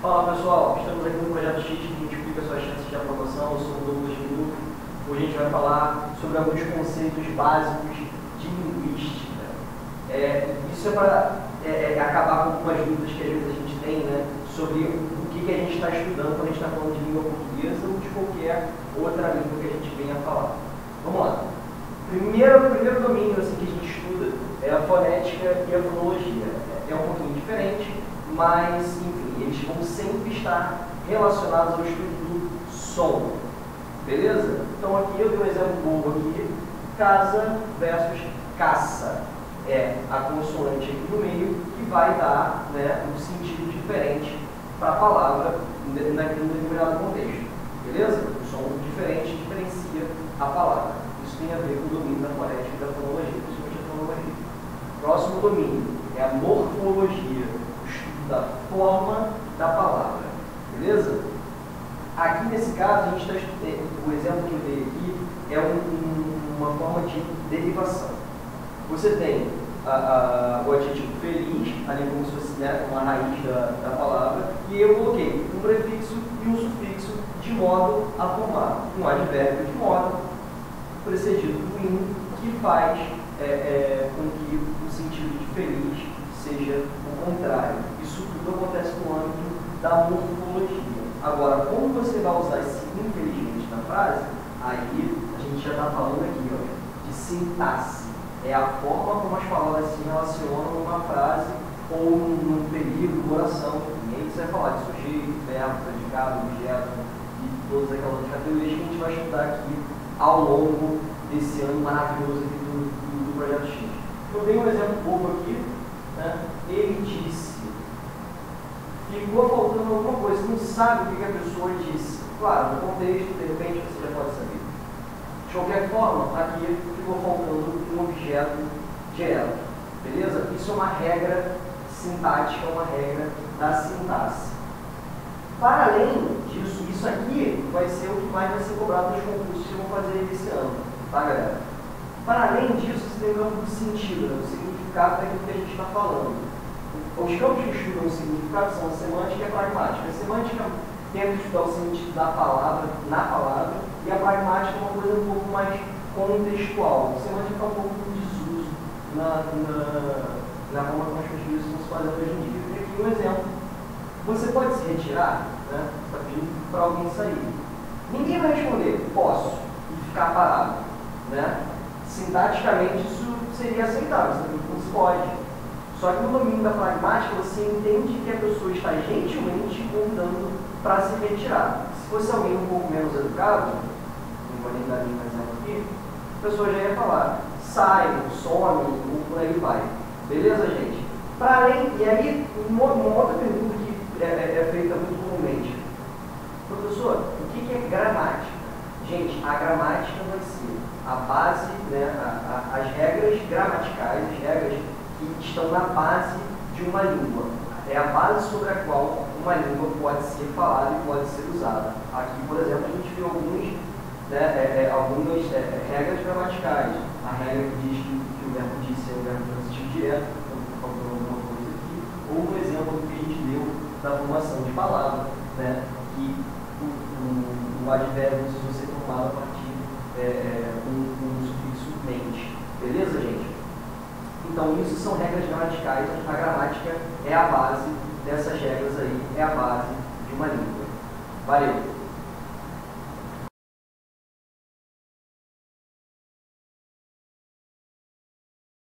Fala pessoal, estamos aqui no Projeto X que multiplica suas chances de aprovação. Eu sou o Douglas Minuto. Hoje a gente vai falar sobre alguns conceitos básicos de linguística. Isso é para acabar com algumas dúvidas que às vezes a gente tem, né, sobre o que a gente está estudando quando a gente está falando de língua portuguesa ou de qualquer outra língua que a gente venha a falar. Vamos lá. Primeiro domínio assim, que a gente estuda é a fonética e a fonologia. É um pouquinho diferente, mas, enfim, eles vão sempre estar relacionados ao estudo do som. Beleza? Então aqui eu dei um exemplo bobo aqui. Casa versus caça. É a consoante aqui no meio que vai dar, né, um sentido diferente para a palavra naquele determinado contexto. Beleza? O som diferente diferencia a palavra. Isso tem a ver com o domínio da fonética e da fonologia, principalmente a fonologia. Próximo domínio é a morfologia, o estudo da forma da palavra. Beleza? Aqui nesse caso, a gente está estudando, o exemplo que eu dei aqui é uma forma de derivação. Você tem o adjetivo feliz, ali como se fosse, né, uma raiz da palavra, e eu coloquei um prefixo e um sufixo de modo a formar um advérbio de modo precedido do in, que faz com que o sentido de feliz seja o contrário. Isso tudo acontece no âmbito da morfologia. Agora, como você vai usar esse infelizmente na frase, aí a gente já está falando aqui, ó, de sintaxe. É a forma como as palavras se relacionam numa frase ou num período, oração. E aí você vai falar de sujeito, verbo, predicado, objeto e todas aquelas categorias que a gente vai estudar aqui ao longo desse ano maravilhoso aqui do Projeto X. Eu dei um exemplo bobo aqui, né? Ele disse. Ficou faltando alguma coisa, não sabe o que a pessoa disse. Claro, no contexto, de repente, você já pode saber. De qualquer forma, aqui ficou faltando um objeto direto. Beleza? Isso é uma regra sintática, uma regra da sintaxe. Para além disso, isso aqui vai ser o que mais vai ser cobrado nos concursos que vão fazer esse ano. Tá, galera? Para além disso, você tem o campo do sentido, né? O significado daquilo que a gente está falando. Os campos que estudam o significado são a semântica e a pragmática. A semântica tenta estudar o sentido da palavra, na palavra, e a pragmática é uma coisa um pouco mais contextual. A semântica está um pouco em desuso na forma como as pesquisas estão se fazendo hoje em dia. Eu tenho aqui um exemplo. Você pode se retirar, né? Está pedindo para alguém sair. Ninguém vai responder, posso, e ficar parado. Né? Sintaticamente, isso seria aceitável, você pode. Só que no domínio da pragmática, você entende que a pessoa está gentilmente convidando para se retirar. Se fosse alguém um pouco menos educado, não vou nem dar nenhum exemplo aqui, a pessoa já ia falar, sai, some, ou por aí vai. Beleza, gente? Para além, e aí, uma outra pergunta que é feita muito comumente. Professor, o que é gramática? Gente, a gramática vai ser a base, né, as regras gramaticais, as regras que estão na base de uma língua. É a base sobre a qual uma língua pode ser falada e pode ser usada. Aqui, por exemplo, a gente viu algumas regras gramaticais. A regra que diz que o verbo disse é o verbo transitivo direto, quando está faltando alguma coisa aqui, ou um exemplo que a gente deu da formação de palavra, né, que o advérbio precisa ser formado a partir do sufixo mente. Beleza, gente? Então, isso são regras gramaticais. A gramática é a base dessas regras aí, é a base de uma língua. Valeu!